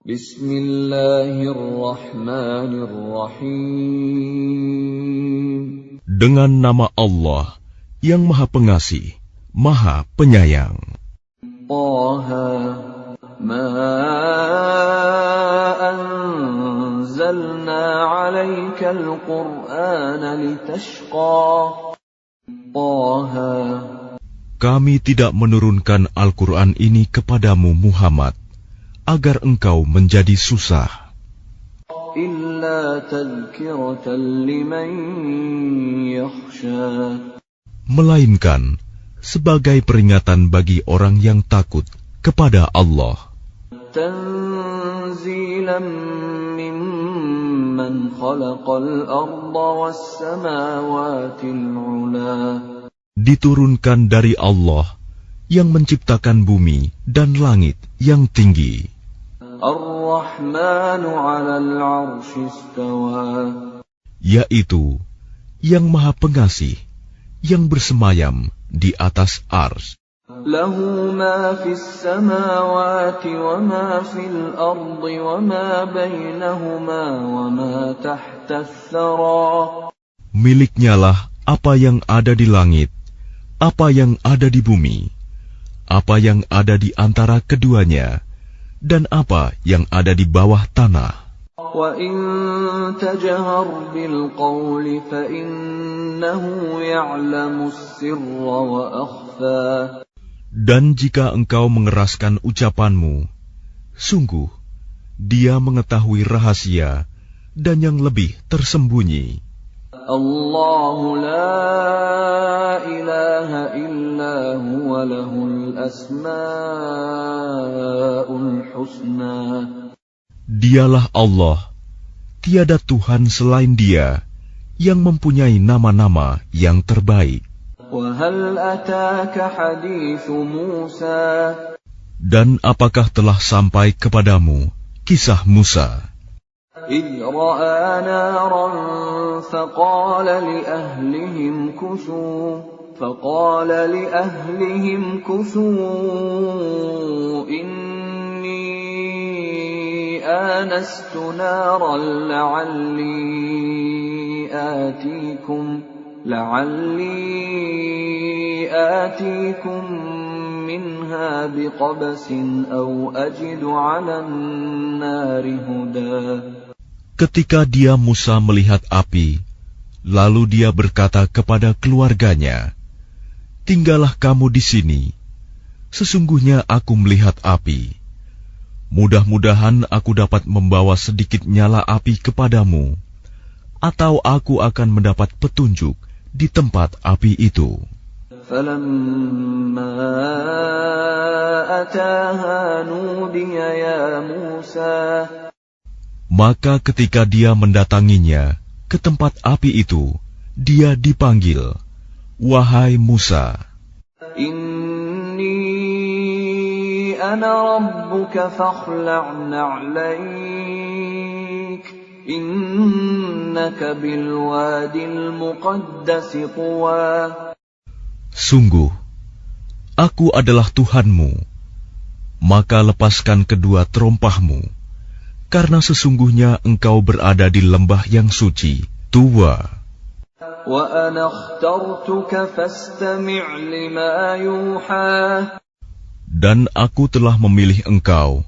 Bismillahirrahmanirrahim. Dengan nama Allah yang Maha Pengasih, Maha Penyayang. Taha, ma anzalna 'alaikal Qur'ana litashqa. Taha, kami tidak menurunkan Al-Quran ini kepadamu Muhammad agar engkau menjadi susah, illa tadhkiratan liman yakhsha, melainkan sebagai peringatan bagi orang yang takut kepada Allah. Tanzilan mimman khalaqal arda was samawatil 'ula, diturunkan dari Allah yang menciptakan bumi dan langit yang tinggi. Ar-Rahmanu 'alal 'arsy istawa, yaitu yang Maha Pengasih, yang bersemayam di atas ars. Lahu ma fis samawati wa ma fil ardi wa ma bainahuma wa ma tahta ats-tsara, Miliknyalah apa yang ada di langit, apa yang ada di bumi, apa yang ada di antara keduanya, dan apa yang ada di bawah tanah. Wa in tajhar bil qawli fa innahu ya'lamu as-sirra wa akhfa. Dan jika engkau mengeraskan ucapanmu, sungguh Dia mengetahui rahasia dan yang lebih tersembunyi. Allahu la ilaha illa huwa lahul asma'ul husna. Dialah Allah, tiada Tuhan selain Dia, yang mempunyai nama-nama yang terbaik. Wa hal ataka hadithu Musa, dan apakah telah sampai kepadamu kisah Musa, إذ رأى نارا فقال لأهلهم كثوا إني آنست نارا لعلي آتيكم منها بقبس أو أجد على النار هدى. Ketika dia Musa melihat api, lalu dia berkata kepada keluarganya, "Tinggallah kamu di sini. Sesungguhnya aku melihat api. Mudah-mudahan aku dapat membawa sedikit nyala api kepadamu, atau aku akan mendapat petunjuk di tempat api itu." فَلَمَّا أَتَاهَا نُودِيَ يَا مُوسَى. Maka ketika dia mendatanginya ke tempat api itu, dia dipanggil, "Wahai Musa, Inni ana rabbuka fakhla'na 'alaik, innaka bil wadil muqaddasi tuwa. sungguh, aku adalah Tuhanmu, maka lepaskan kedua terompahmu, karena sesungguhnya engkau berada di lembah yang suci, Tuwa. Wa ana akhtartuka fastami' lima yuha. Dan aku telah memilih engkau,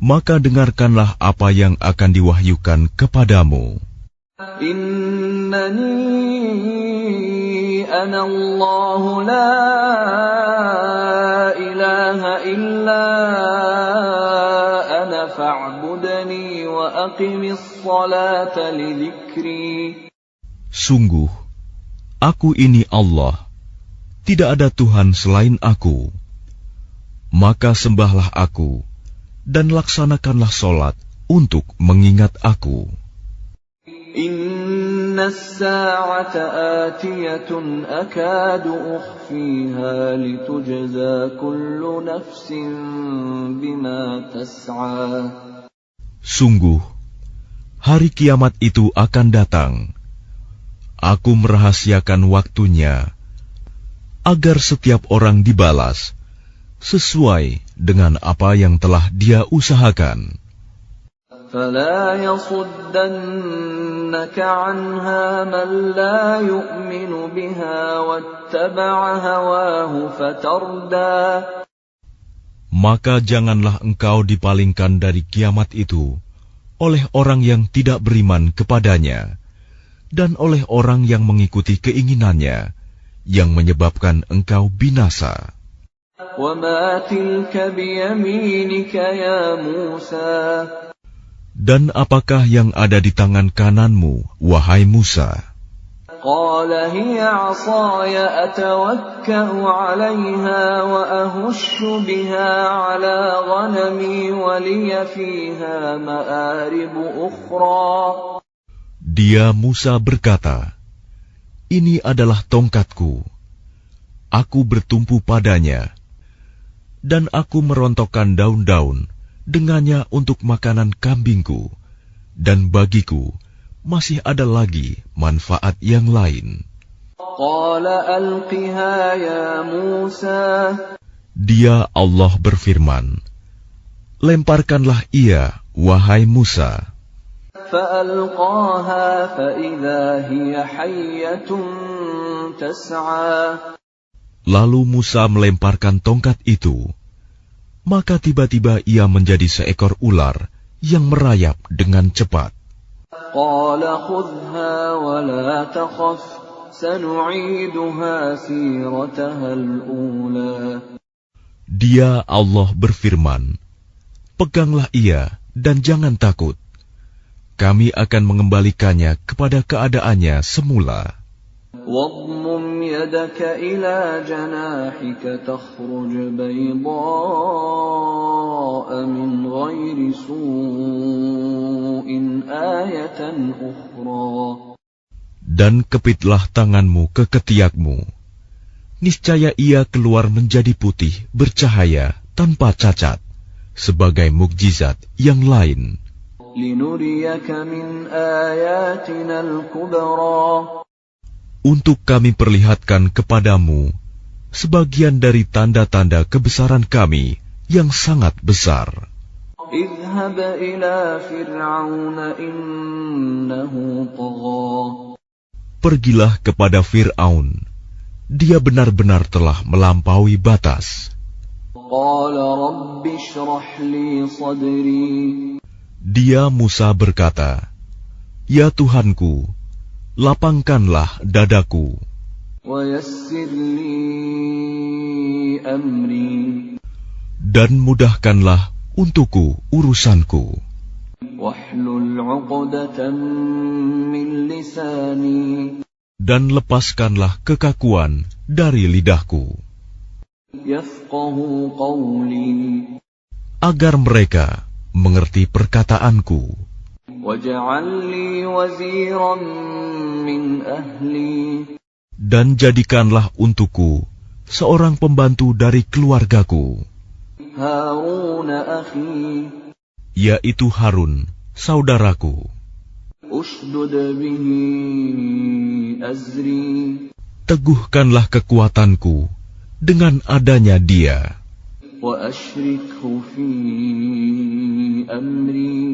maka dengarkanlah apa yang akan diwahyukan kepadamu. Innani ana Allah la ilaha illa ana fa'budni wa aqimis salata li dzikri. Sungguh, aku ini Allah, tidak ada Tuhan selain aku. Maka sembahlah aku, dan laksanakanlah solat untuk mengingat aku. Inna as-sa'ata atiyatun akadu ukhfiha litujza kullu nafsin bima tas'a. Sungguh, hari kiamat itu akan datang. Aku merahasiakan waktunya, agar setiap orang dibalas sesuai dengan apa yang telah dia usahakan. فلا يصدنك عنها من لا يؤمن بها واتبع هواه فتردى. Maka janganlah engkau dipalingkan dari kiamat itu oleh orang yang tidak beriman kepadanya dan oleh orang yang mengikuti keinginannya yang menyebabkan engkau binasa. وَمَا تِلْكَ بِيَمِينِكَ يَا مُوسَى. Dan apakah yang ada di tangan kananmu, wahai Musa? قال هي عصاي أتوكأ عليها وأهش بها على غنمي ولي فيها مآرب أخرى. Dia Musa berkata, ini adalah tongkatku. Aku bertumpu padanya, dan aku merontokkan daun-daun dengannya untuk makanan kambingku, dan bagiku masih ada lagi manfaat yang lain. Dia Allah berfirman, lemparkanlah ia, wahai Musa. Lalu Musa melemparkan tongkat itu, maka tiba-tiba ia menjadi seekor ular yang merayap dengan cepat. Dia Allah berfirman, peganglah ia dan jangan takut. Kami akan mengembalikannya kepada keadaannya semula. واضمم يدك إلى جناحك تخرج بيضاء من غير سوء آية أخرى. Dan kepitlah tanganmu ke ketiakmu. Niscaya ia keluar menjadi putih bercahaya tanpa cacat, sebagai mukjizat yang lain. لنريك من آياتنا الكبرى. Untuk kami perlihatkan kepadamu sebagian dari tanda-tanda kebesaran kami yang sangat besar. اذهب إلى فرعون إنه طغى. Pergilah kepada Fir'aun, dia benar-benar telah melampaui batas. قال رب اشرح لي صدري. Dia Musa berkata, ya Tuhanku, lapangkanlah dadaku. ويسر لي أمري. Dan mudahkanlah untukku urusanku. واحلل عقدة من لساني. Dan lepaskanlah kekakuan dari lidahku. يفقهوا قولي. Agar mereka mengerti perkataanku. واجعل لي وزيرا من أهلي. Dan jadikanlah untukku seorang pembantu dari keluargaku, هارون أخي. yaitu Harun, saudaraku. أشدد به أزري. Teguhkanlah kekuatanku dengan adanya dia. وأشركه في أمري.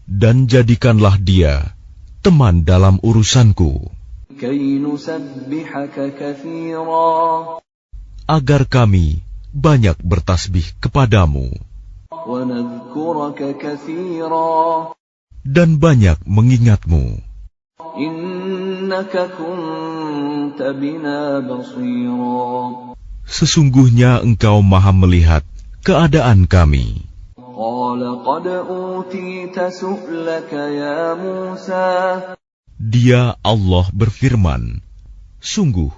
Dan jadikanlah dia teman dalam urusanku, كي نسبحك كثيرا. agar kami banyak bertasbih kepadamu ونذكرك كثيرا. dan banyak mengingatmu. إنك كنت بنا بصيرا. Sesungguhnya engkau maha melihat keadaan kami. قال قد أوتيت سؤلك يا موسى. Dia Allah berfirman, sungguh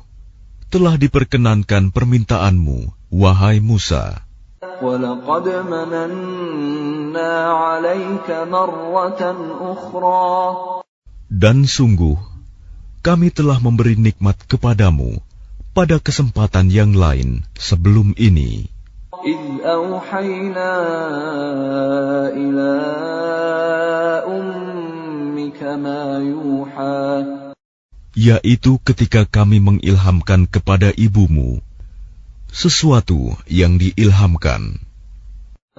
telah diperkenankan permintaanmu, wahai Musa. وَلَقَدْ مَنَنَّا عَلَيْكَ مَرَّةً أُخْرَى. Dan sungguh kami telah memberi nikmat kepadamu pada kesempatan yang lain sebelum ini. إِذْ أَوْحَيْنَا إِلَىٰ أُمِّكَ مَا يُوحَىٰ. Yaitu ketika kami mengilhamkan kepada ibumu sesuatu yang diilhamkan.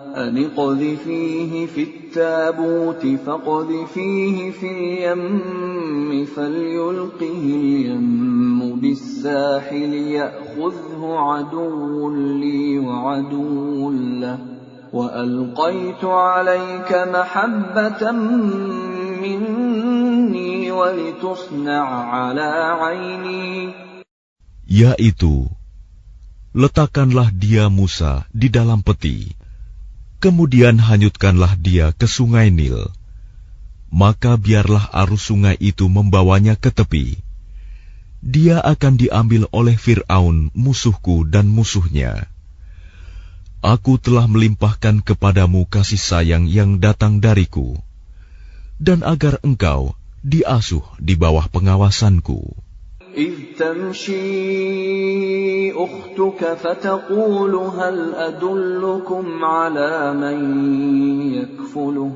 أن اقذفيه في التابوت فاقذفيه في اليم فليلقه اليم بالساحل يأخذه عدو لي وعدو له وألقيت عليك محبة مني ولتصنع على عيني. Yaitu, letakkanlah dia Musa di dalam peti, kemudian hanyutkanlah dia ke sungai Nil. Maka biarlah arus sungai itu membawanya ke tepi. Dia akan diambil oleh Fir'aun, musuhku dan musuhnya. Aku telah melimpahkan kepadamu kasih sayang yang datang dariku, dan agar engkau diasuh di bawah pengawasanku. إذ تمشي أختك فتقول هل أدلكم على من يكفله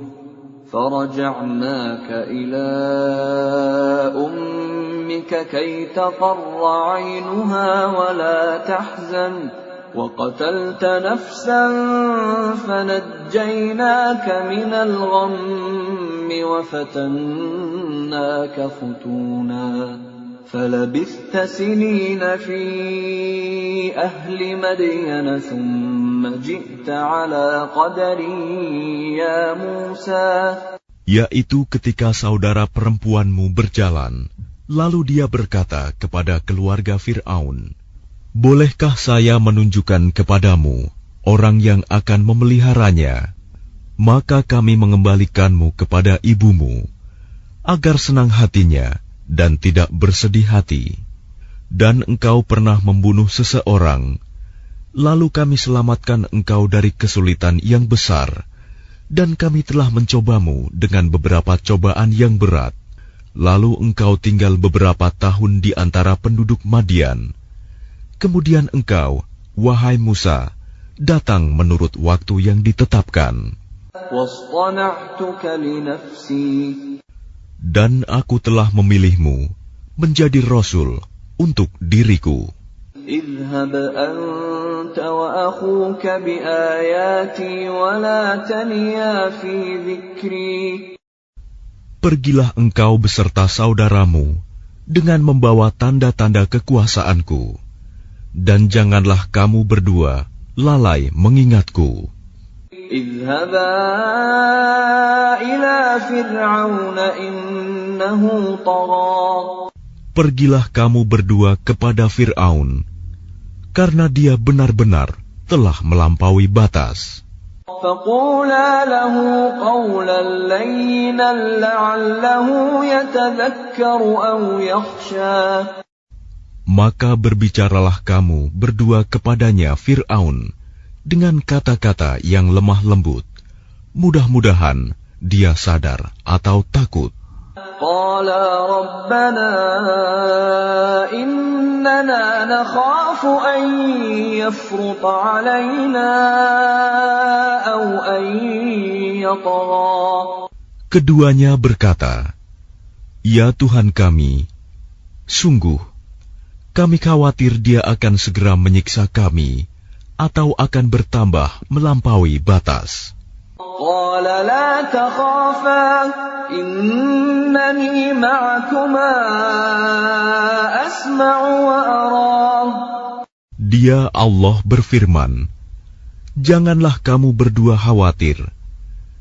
فرجعناك إلى أمك كي تقر عينها ولا تحزن وقتلت نفسا فنجيناك من الغم وفتناك فتونا فلبثت سنين في أهل مدين ثم جئت على قدر يا موسى. Yaitu ketika saudara perempuanmu berjalan, lalu dia berkata kepada keluarga Fir'aun, bolehkah saya menunjukkan kepadamu orang yang akan memeliharanya? Maka kami mengembalikanmu kepada ibumu, agar senang hatinya dan tidak bersedih hati. Dan engkau pernah membunuh seseorang, lalu kami selamatkan engkau dari kesulitan yang besar, dan kami telah mencobamu dengan beberapa cobaan yang berat. Lalu engkau tinggal beberapa tahun di antara penduduk Madian. Kemudian engkau, wahai Musa, datang menurut waktu yang ditetapkan. Dan aku telah memilihmu menjadi Rasul untuk diriku. اذهب أنت وأخوك بآياتي ولا تنيا في ذكري. Pergilah engkau beserta saudaramu dengan membawa tanda-tanda kekuasaanku, dan janganlah kamu berdua lalai mengingatku. اذهبا إلى فرعون إنه طغى. Pergilah kamu berdua kepada Fir'aun, karena dia benar-benar telah melampaui batas. فقولا له قولا لينا لعله يتذكر أو يخشى. Maka berbicaralah kamu berdua kepadanya Fir'aun dengan kata-kata yang lemah lembut. Mudah-mudahan dia sadar atau takut. قالا ربنا إننا نخاف أن يفرط علينا أو أن يطغى. Keduanya berkata, ya Tuhan kami, sungguh kami khawatir dia akan segera menyiksa kami atau akan bertambah melampaui batas. قال لا تخافا إنني معكما أسمع وأرى. Dia Allah berfirman, janganlah kamu berdua khawatir.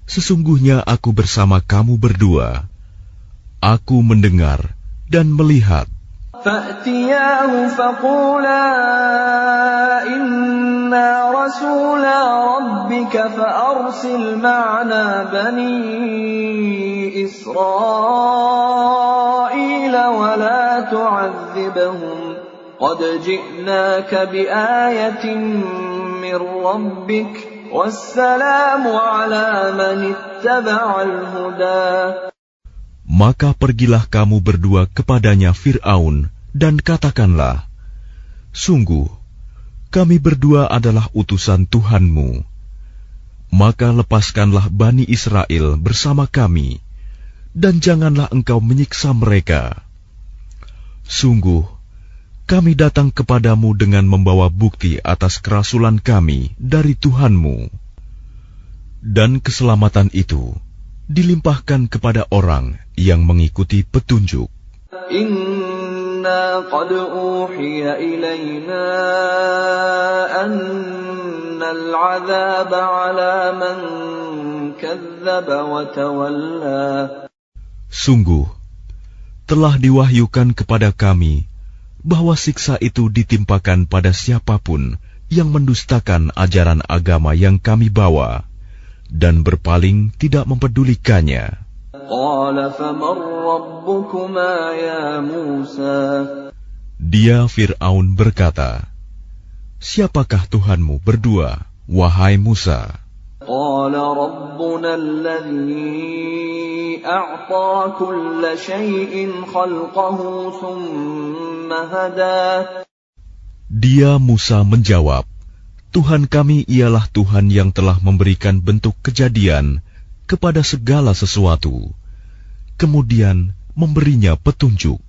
Sesungguhnya aku bersama kamu berdua. Aku mendengar dan melihat. فأتياه فقولا إنا رسولا ربك فأرسل معنا بني إسرائيل ولا تعذبهم قد جئناك بآية من ربك والسلام على من اتبع الهدى. Maka pergilah kamu berdua kepadanya Fir'aun dan katakanlah, sungguh, kami berdua adalah utusan Tuhanmu. Maka lepaskanlah Bani Israel bersama kami, dan janganlah engkau menyiksa mereka. Sungguh, kami datang kepadamu dengan membawa bukti atas kerasulan kami dari Tuhanmu. Dan keselamatan itu dilimpahkan kepada orang yang mengikuti petunjuk. Inna qad uhiya ilayna annal 'adzaba 'ala man kadzdzaba wa tawalla. Sungguh, telah diwahyukan kepada kami bahwa siksa itu ditimpakan pada siapapun yang mendustakan ajaran agama yang kami bawa dan berpaling tidak mempedulikannya. Qala faman rabbukuma ya Musa. Dia Fir'aun berkata, "Siapakah Tuhanmu berdua, wahai Musa?" Qala rabbuna alladhi a'ta kulla shay'in khalqahu thumma hada. Dia Musa menjawab, "Tuhan kami ialah Tuhan yang telah memberikan bentuk kejadian kepada segala sesuatu, kemudian memberinya petunjuk."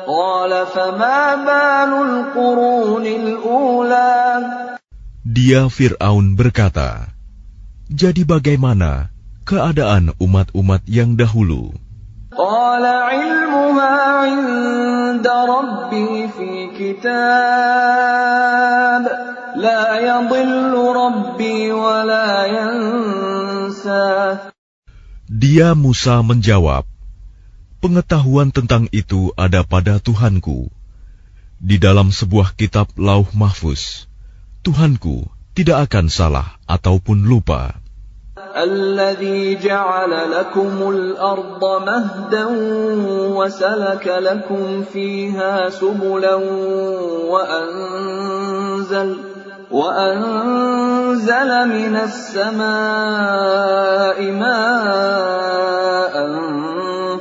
Qala fama balul qurunil ula. Dia Fir'aun berkata, "Jadi bagaimana keadaan umat-umat yang dahulu?" Qala ilmuha 'inda rabbi fi kitab la yadhillu rabbi wa la yansa. Dia Musa menjawab, "Pengetahuan tentang itu ada pada Tuhanku. Di dalam sebuah kitab Lauh Mahfuz, Tuhanku tidak akan salah ataupun lupa." الذي جعل لكم الأرض مهدا وسلك لكم فيها سبلا وأنزل من السماء ماء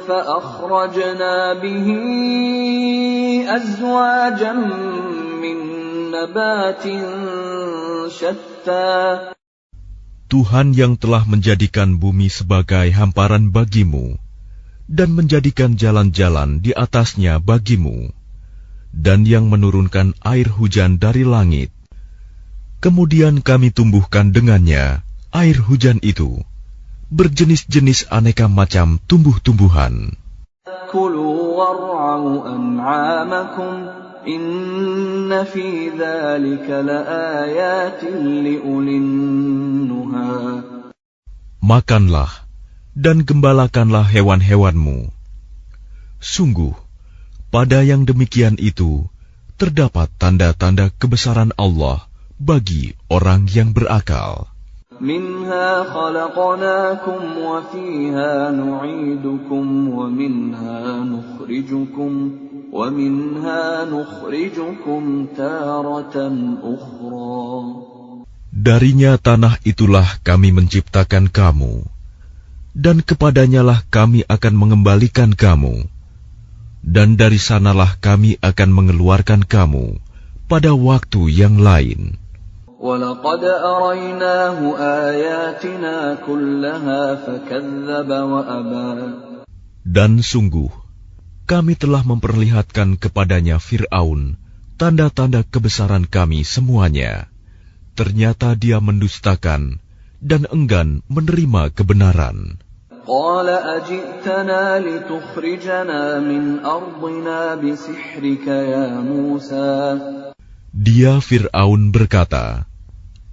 فأخرجنا به أزواجا من نبات شتى. Tuhan yang telah menjadikan bumi sebagai hamparan bagimu dan menjadikan jalan-jalan di atasnya bagimu, dan yang menurunkan air hujan dari langit. Kemudian kami tumbuhkan dengannya air hujan itu berjenis-jenis aneka macam tumbuh-tumbuhan. Kulu war'au an'amakum inna fi dzalika laayatin liulin nuha. Makanlah dan gembalakanlah hewan-hewanmu. Sungguh, pada yang demikian itu terdapat tanda-tanda kebesaran Allah bagi orang yang berakal. Minha khalaqnakum wa fiha nu'idukum wa minha nukhrijukum taratan ukhra. Darinya tanah itulah kami menciptakan kamu, dan kepadanyalah kami akan mengembalikan kamu, dan dari sanalah kami akan mengeluarkan kamu pada waktu yang lain. وَلَقَدْ أَرَيْنَاهُ آيَاتِنَا كُلَّهَا فَكَذَّبَ وَأَبَى. Dan sungguh, kami telah memperlihatkan kepadanya Fir'aun tanda-tanda kebesaran kami semuanya. Ternyata dia mendustakan dan enggan menerima kebenaran. قَالَ أَجِئْتَنَا لِتُخْرِجَنَا مِنْ أَرْضِنَا بِسِحْرِكَ يَا مُوسَى. Dia Fir'aun berkata,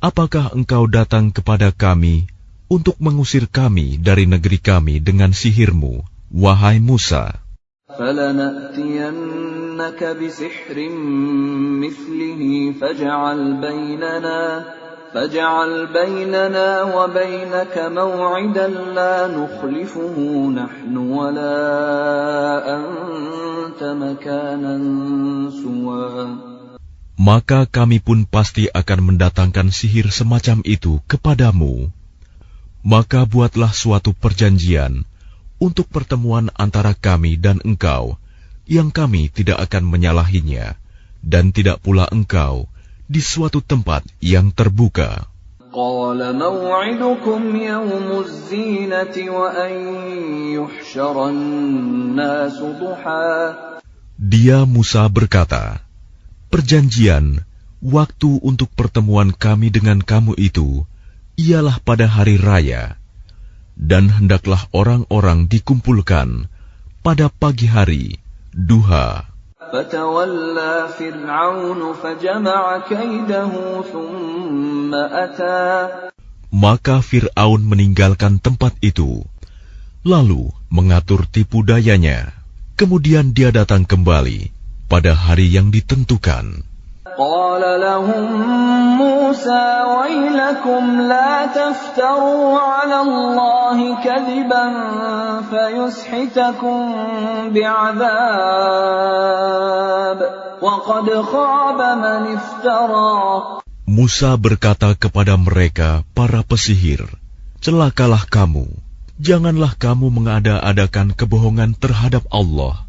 "Apakah engkau datang kepada kami untuk mengusir kami dari negeri kami dengan sihirmu, wahai Musa?" فَلَنَأْتِيَنَّكَ بِسِحْرٍ مِثْلِهِ فَاجْعَلْ بَيْنَنَا وَبَيْنَكَ مَوْعِدًا لَا نُخْلِفُهُ نَحْنُ وَلَا أَنْتَ مَكَانًا سُوًى. Maka kami pun pasti akan mendatangkan sihir semacam itu kepadamu. Maka buatlah suatu perjanjian untuk pertemuan antara kami dan engkau, yang kami tidak akan menyalahinya, dan tidak pula engkau di suatu tempat yang terbuka. قَالَ مَوْعِدُكُمْ يَوْمُ الزِّينَةِ وَأَنْ يُحْشَرَ النَّاسُ ضُحًى. Dia Musa berkata, "Perjanjian, waktu untuk pertemuan kami dengan kamu itu ialah pada hari raya, dan hendaklah orang-orang dikumpulkan pada pagi hari, duha. فَتَوَلَّى فِرْعَوْنُ فَجَمَعَ كَيْدَهُ ثُمَّ أَتَى. Maka Fir'aun meninggalkan tempat itu, lalu mengatur tipu dayanya. Kemudian dia datang kembali pada hari yang ditentukan. قال لهم موسى ويلكم لا تفتروا على الله كذبا فيسحتكم بعذاب وقد خاب من افترى. Musa berkata kepada mereka, para pesihir, celakalah kamu, janganlah kamu mengada-adakan kebohongan terhadap Allah.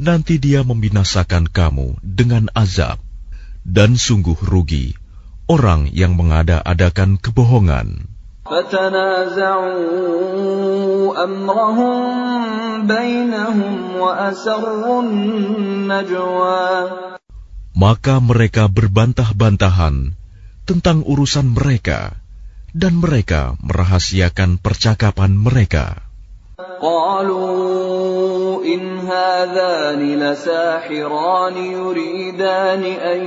Nanti dia membinasakan kamu dengan azab. Dan sungguh rugi orang yang mengada-adakan kebohongan. فَتَنَازَعُوا أَمْرَهُمْ بَيْنَهُمْ وَأَسَرُّوا النَّجْوَى. Maka mereka berbantah-bantahan tentang urusan mereka, dan mereka merahasiakan percakapan mereka. قالوا إن هذان لساحران يريدان أن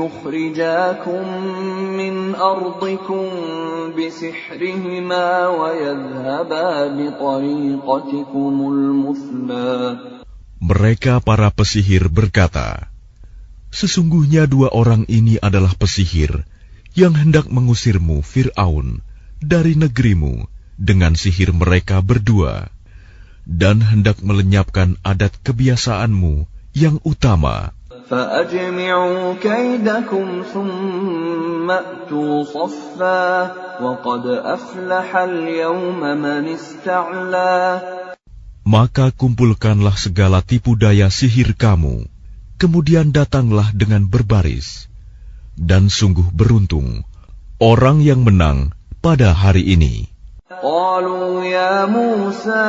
يخرجاكم من أرضكم بسحرهما ويذهبا بطريقتكم المثلى. Mereka para pesihir berkata, sesungguhnya dua orang ini adalah pesihir yang hendak mengusirmu, Fir'aun, dari negerimu dengan sihir mereka berdua, dan hendak melenyapkan adat kebiasaanmu yang utama. فَأَجْمِعُوا كَيْدَكُمْ ثُمَّ أْتُوا صَفًّا وَقَدْ أَفْلَحَ الْيَوْمَ مَنِ اسْتَعْلَى. Maka kumpulkanlah segala tipu daya sihir kamu, kemudian datanglah dengan berbaris. Dan sungguh beruntung orang yang menang pada hari ini. قالوا يا موسى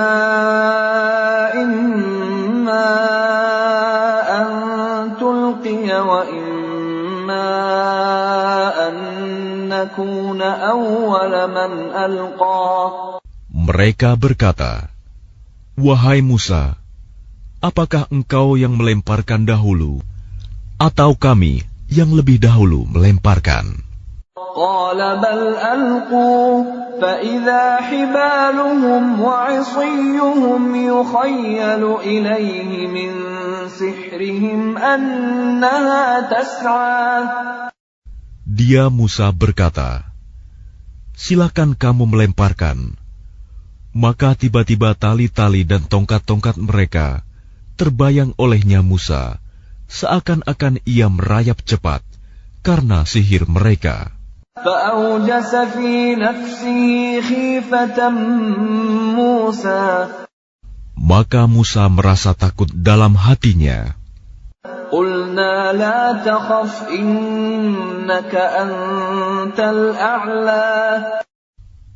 إما أن تلقي وإما أن نكون أول من ألقى. Mereka berkata, wahai Musa, apakah engkau yang melemparkan dahulu, atau kami yang lebih dahulu melemparkan? قال بل ألقوا فإذا حبالهم وعصيهم يخيل إليه من سحرهم أنها تسعى. Dia Musa berkata, silakan kamu melemparkan. Maka tiba-tiba tali-tali dan tongkat-tongkat mereka terbayang olehnya Musa, seakan-akan ia merayap cepat karena sihir mereka. فأوجس في نفسه خيفة موسى. Maka Musa merasa takut dalam hatinya. قلنا لا تخف إنك أنت الأعلى.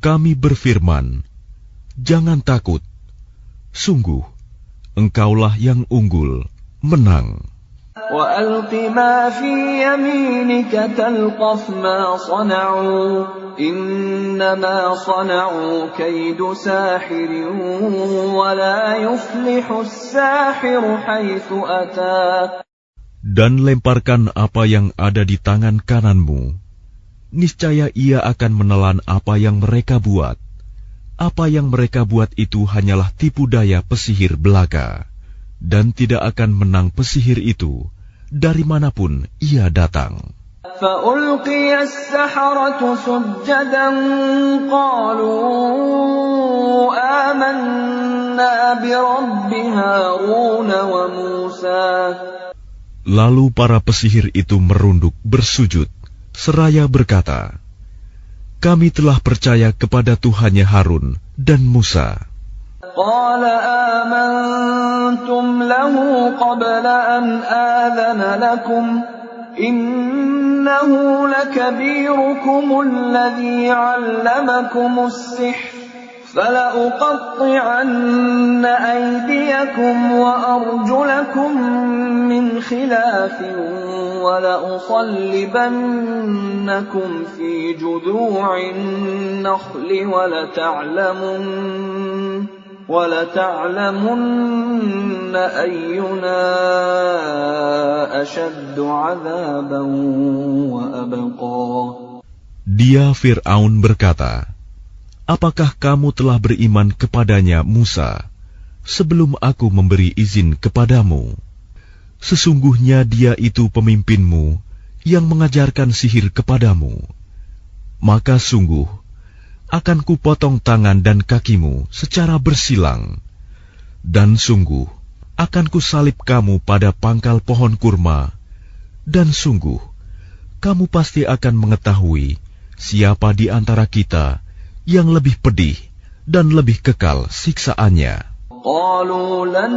Kami berfirman, jangan takut, sungguh engkaulah yang unggul, menang. وَأَلْقِ مَا فِي يَمِينِكَ تَلْقَفْ مَا صَنَعُوا إِنَّمَا صَنَعُوا كَيْدُ سَاحِرٍ وَلَا يُفْلِحُ السَّاحِرُ حَيْثُ أَتَى. Dan lemparkan apa yang ada di tangan kananmu. Niscaya ia akan menelan apa yang mereka buat. Apa yang mereka buat itu hanyalah tipu daya pesihir belaka, dan tidak akan menang pesihir itu dari manapun ia datang. فَأُلْقِيَ السَّحَرَةُ سُجَّدًا قَالُوا آمَنَّا بِرَبِّ هَارُونَ وَمُوسَى. Lalu para pesihir itu merunduk bersujud, seraya berkata, kami telah percaya kepada Tuhannya Harun dan Musa. قال آمنتم له قبل أن آذن لكم إنه لكبيركم الذي علمكم السحر فلأقطعن أيديكم وأرجلكم من خلاف ولأصلبنكم في جذوع النخل ولتعلمن أينا أشد عذابا وأبقى. Dia Fir'aun berkata, apakah kamu telah beriman kepadanya Musa sebelum aku memberi izin kepadamu? Sesungguhnya dia itu pemimpinmu yang mengajarkan sihir kepadamu. Maka sungguh akan kupotong tangan dan kakimu secara bersilang, dan sungguh akan kusalib kamu pada pangkal pohon kurma, dan sungguh kamu pasti akan mengetahui siapa di antara kita yang lebih pedih dan lebih kekal siksaannya. قالوا لن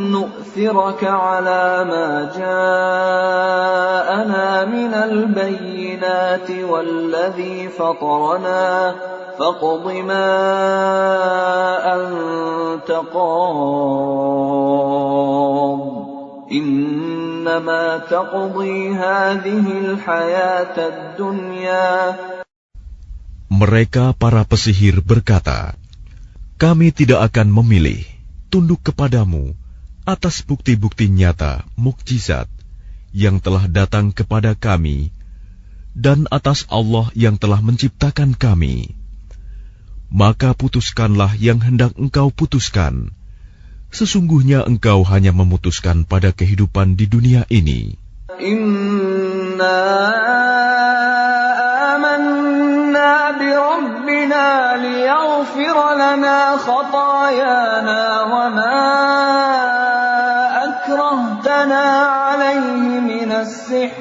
نؤثرك على ما جاءنا من البينات والذي فطرنا فاقض ما أنت قاض إنما تقضي هذه الحياة الدنيا. Mereka para pesihir berkata, kami tidak akan memilih tunduk kepadamu atas bukti-bukti nyata mukjizat yang telah datang kepada kami dan atas Allah yang telah menciptakan kami. Maka putuskanlah yang hendak engkau putuskan. Sesungguhnya engkau hanya memutuskan pada kehidupan di dunia ini. Inna amanna bi rabbina liyaghfir lana khatayana wa ma akrahtana alayhi minas sihr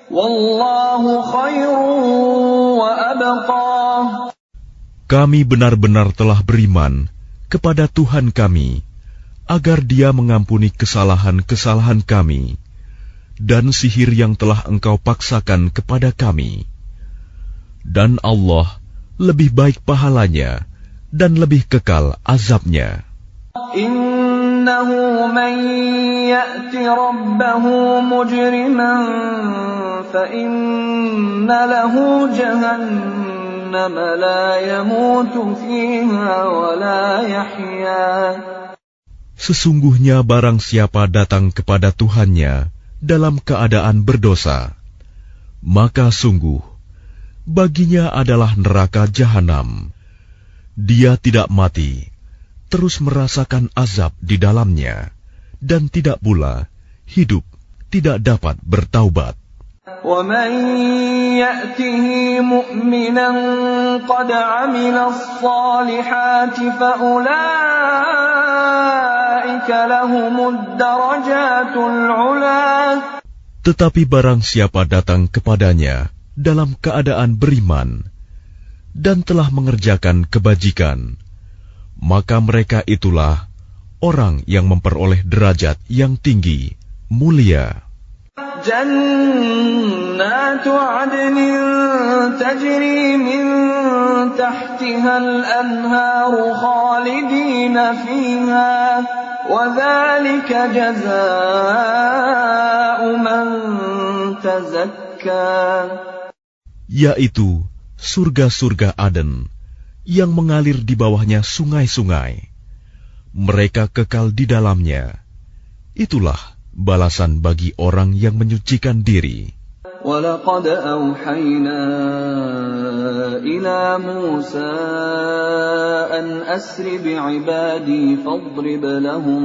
wallahu khairun wa abqa. Kami benar-benar telah beriman kepada Tuhan kami agar Dia mengampuni kesalahan-kesalahan kami dan sihir yang telah engkau paksakan kepada kami. Dan Allah lebih baik pahalanya dan lebih kekal azabnya. Innahu man ya'ti rabbahu mujriman fa inna lahu jahannam la yamutu fiha wa la yahya. Sesungguhnya barang siapa datang kepada Tuhannya dalam keadaan berdosa, maka sungguh baginya adalah neraka jahanam. Dia tidak mati, terus merasakan azab di dalamnya, dan tidak pula hidup tidak dapat bertaubat. وَمَنْ يَأْتِهِ مُؤْمِنًا قَدْ عَمِلَ الصَّالِحَاتِ فَأُولَئِكَ لَهُمُ الدَّرَجَاتُ الْعُلَى. Tetapi barang siapa datang kepadanya dalam keadaan beriman dan telah mengerjakan kebajikan, maka mereka itulah orang yang memperoleh derajat yang tinggi, mulia. جنات عدن تجري من تحتها الأنهار خالدين فيها وذلك جزاء من تزكى. Yaitu surga-surga Aden yang mengalir di bawahnya sungai-sungai. Mereka kekal di dalamnya. Itulah balasan bagi orang yang menyucikan diri. وَلَقَدْ أَوْحَيْنَا إِلَى مُوسَىٰ أَنْ أَسْرِ بِعِبَادِي فَاضْرِبْ لَهُمْ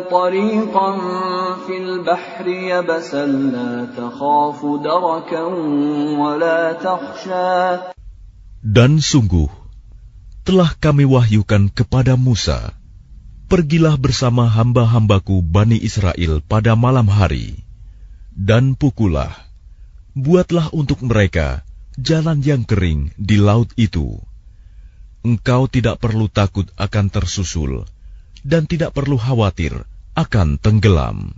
طَرِيقًا فِي الْبَحْرِ يَبَسًا لَا تَخَافُ دَرَكًا وَلَا تَخْشَىٰ. Dan sungguh telah kami wahyukan kepada Musa, pergilah bersama hamba-hambaku Bani Israel pada malam hari, dan pukullah, buatlah untuk mereka jalan yang kering di laut itu. Engkau tidak perlu takut akan tersusul, dan tidak perlu khawatir akan tenggelam.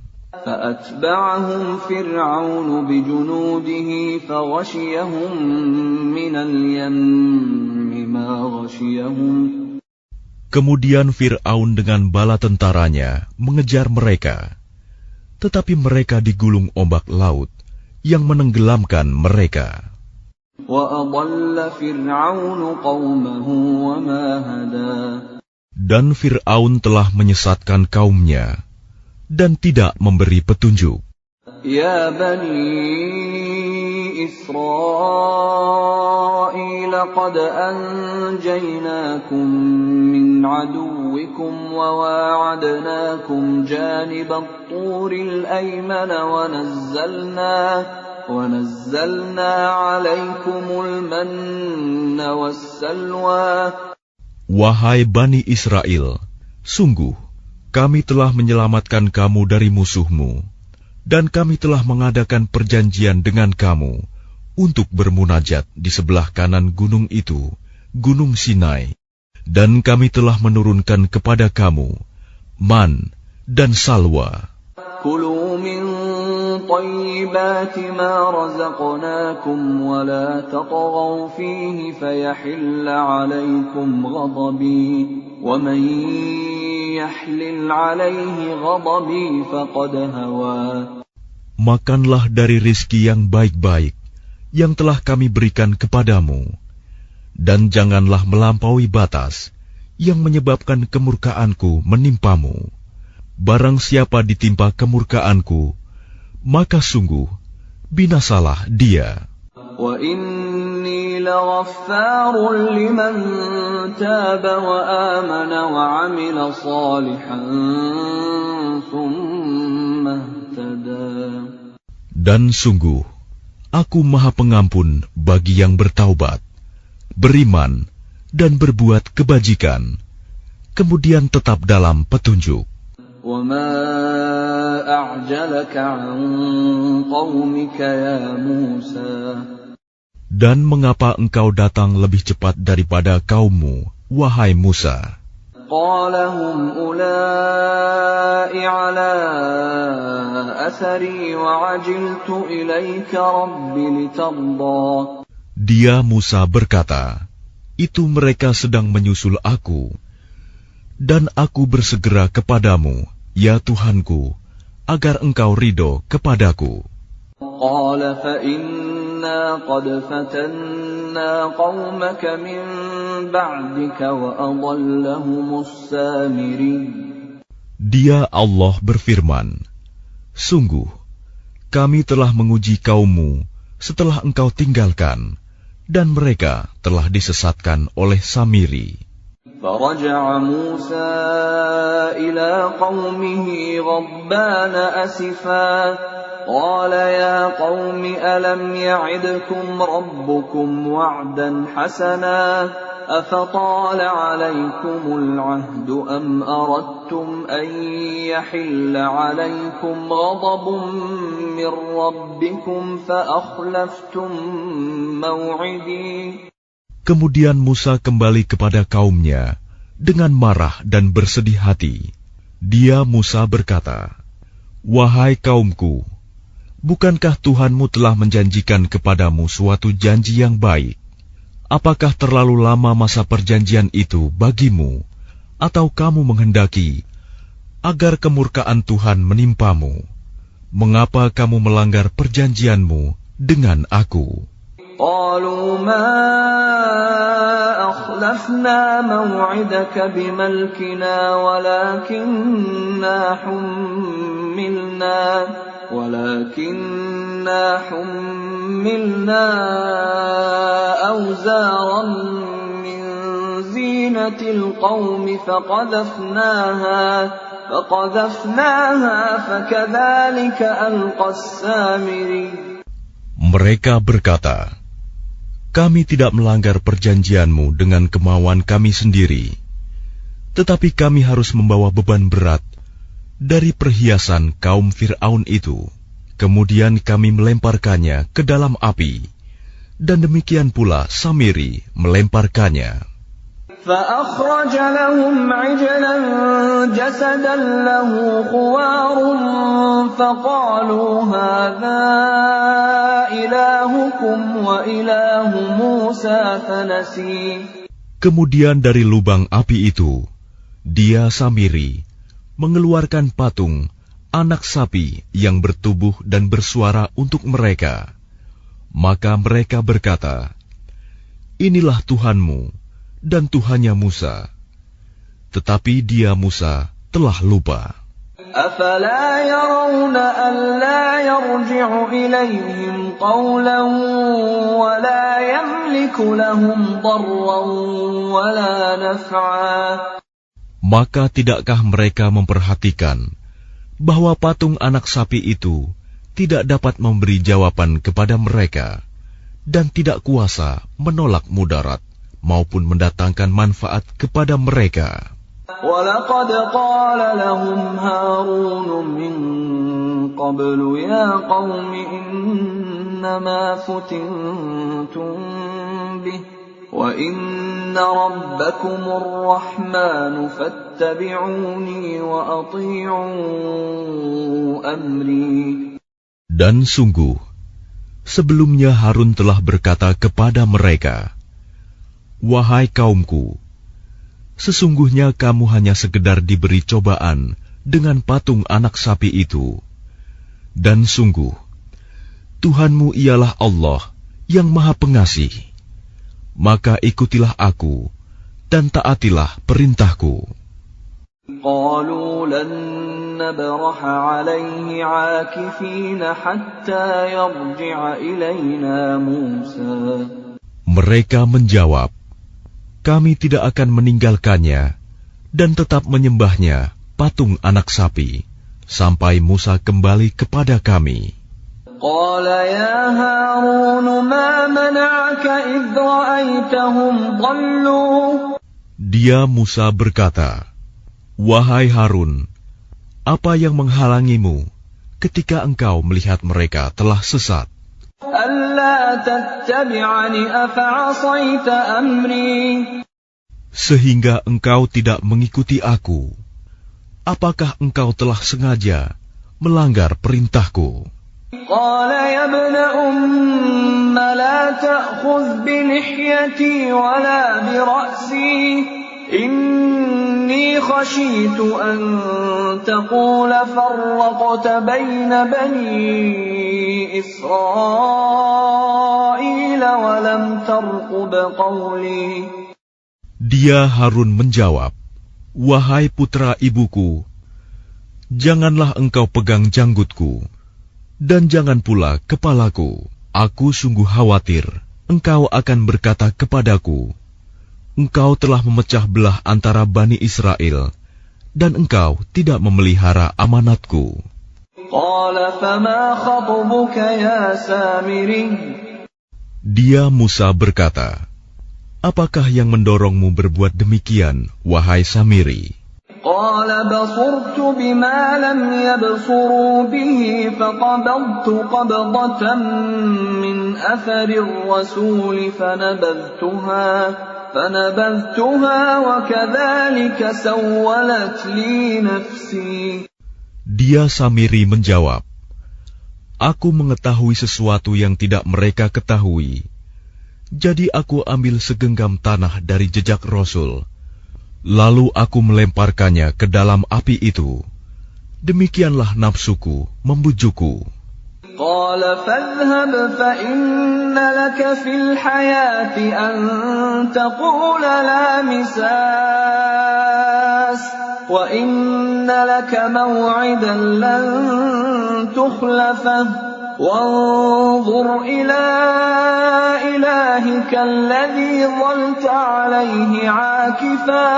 فأتبعهم فرعون بجنوده فغشيهم من اليم ما غشيهم. Kemudian Fir'aun dengan bala tentaranya mengejar mereka, tetapi mereka digulung ombak laut yang menenggelamkan mereka. وَأَضَلَّ فِرْعَوْنُ قَوْمَهُ وَمَا هَدَى. Dan Fir'aun telah menyesatkan kaumnya dan tidak memberi petunjuk. Ya Bani Israel, qad anjaynakum min aduwikum wa wa'adnakum janibat turil aymana wa nazzalna alaikumul manna wassalwa. Wahai Bani Israel, sungguh kami telah menyelamatkan kamu dari musuhmu, dan kami telah mengadakan perjanjian dengan kamu untuk bermunajat di sebelah kanan gunung itu, Gunung Sinai, dan kami telah menurunkan kepada kamu man dan salwa. Kulu min tayyibati ma razaqnakum wa la tatghaw fihi fayahilla alaykum ghadabi wa man yahlil alayhi ghadabi faqad hawa. Makanlah dari rizki yang baik-baik yang telah kami berikan kepadamu, dan janganlah melampaui batas yang menyebabkan kemurkaanku menimpamu. Barang siapa ditimpa kemurkaanku, maka sungguh binasalah dia. Wa inni laghaffarun liman taba wa amana wa amila salihan thumma ihtada. Dan sungguh aku Maha Pengampun bagi yang bertaubat, beriman dan berbuat kebajikan, kemudian tetap dalam petunjuk. وَمَا أَعْجَلَكَ عَنْ قَوْمِكَ يَا مُوسَى. Dan mengapa engkau datang lebih cepat daripada kaummu, wahai Musa? قَالَ هُمْ أُولَاءِ عَلَىٰ أَثَرِي وَعَجِلْتُ إِلَيْكَ رَبِّ لِتَرْضَىٰ. Dia Musa berkata, itu mereka sedang menyusul aku, dan aku bersegera kepadamu, ya Tuhanku, agar engkau ridho kepadaku. قَالَ فَإِنَّا قَدْ فَتَنَّا قَوْمَكَ مِنْ بَعْدِكَ وَأَضَلَّهُمُ السَّامِرِيُّ. Dia Allah berfirman, sungguh, kami telah menguji kaummu setelah engkau tinggalkan, dan mereka telah disesatkan oleh Samiri. فرجع موسى إلى قومه غضبان أسفا قال يا قوم ألم يعدكم ربكم وعدا حسنا أفطال عليكم العهد أم أردتم أن يحل عليكم غضب من ربكم فأخلفتم موعدي. Kemudian Musa kembali kepada kaumnya dengan marah dan bersedih hati. Dia Musa berkata, wahai kaumku, bukankah Tuhanmu telah menjanjikan kepadamu suatu janji yang baik? Apakah terlalu lama masa perjanjian itu bagimu, atau kamu menghendaki agar kemurkaan Tuhan menimpamu? Mengapa kamu melanggar perjanjianmu dengan aku? قالوا ما أخلفنا موعدك بملكنا ولكننا حملنا أوزارا من زينة القوم فقذفناها فكذلك ألقى السامري. Mereka berkata, kami tidak melanggar perjanjianmu dengan kemauan kami sendiri, tetapi kami harus membawa beban berat dari perhiasan kaum Fir'aun itu. Kemudian kami melemparkannya ke dalam api, dan demikian pula Samiri melemparkannya. فأخرج لهم عجلا جسدا له خوار فقالوا هذا إلهكم وإله موسى فنسي. Kemudian dari lubang api itu, dia Samiri mengeluarkan patung anak sapi yang bertubuh dan bersuara untuk mereka. Maka mereka berkata, inilah Tuhanmu dan Tuhannya Musa. Tetapi dia Musa telah lupa. أَفَلَا يَرَوْنَ أَلَّا يَرْجِعُ إِلَيْهِمْ قَوْلًا وَلَا يَمْلِكُ لَهُمْ ضَرًّا وَلَا نَفْعًا. Maka tidakkah mereka memperhatikan bahwa patung anak sapi itu tidak dapat memberi jawaban kepada mereka dan tidak kuasa menolak mudarat maupun mendatangkan manfaat kepada mereka. وَلَقَدْ قَالَ لَهُمْ هَارُونُ مِنْ قَبْلُ يَا قَوْمِ إِنَّمَا فُتِنْتُمْ بِهِ وَإِنَّ رَبَّكُمُ الرَّحْمَنُ فَاتَّبِعُونِي وَأَطِيعُوا أَمْرِي. Dan sungguh, sebelumnya Harun telah berkata kepada mereka, wahai kaumku, sesungguhnya kamu hanya sekedar diberi cobaan dengan patung anak sapi itu. Dan sungguh, Tuhanmu ialah Allah yang Maha Pengasih. Maka ikutilah aku dan taatilah perintahku. قالوا لن نبرح عليه عاكفين حتى يرجع إلينا موسى. Mereka menjawab, kami tidak akan meninggalkannya dan tetap menyembahnya patung anak sapi sampai Musa kembali kepada kami. قال يا هارون ما منعك إذ رأيتهم ضلوا. Dia Musa berkata, wahai Harun, apa yang menghalangimu ketika engkau melihat mereka telah sesat? ألا تتبعني أفعصيت أمري. Sehingga engkau tidak mengikuti aku. Apakah engkau telah sengaja melanggar perintahku? قال يا ابن أم لا تأخذ بلحيتي ولا برأسي إني خشيت أن تقول فرقت بين بني إسرائيل ولم ترقب قولي. Dia Harun menjawab, wahai putra ibuku, janganlah engkau pegang janggutku, dan jangan pula kepalaku. Aku sungguh khawatir engkau akan berkata kepadaku, engkau telah memecah belah antara Bani Israel, dan engkau tidak memelihara amanatku. Dia Musa berkata, apakah yang mendorongmu berbuat demikian, wahai Samiri? قال بصرت بما لم يبصروا به فقبضت قبضة من أثر الرسول فنبذتها وكذلك سولت لي نفسي. Dia Samiri menjawab, aku mengetahui sesuatu yang tidak mereka ketahui. Jadi aku ambil segenggam tanah dari jejak Rasul. Lalu aku melemparkannya ke dalam api itu. Demikianlah nafsuku membujukku. قال فاذهب فإن لك في الحياة أن تقول لا مساس وإن لك موعدا لن تخلفه وانظر إلى إلهك الذي ظلت عليه عاكفا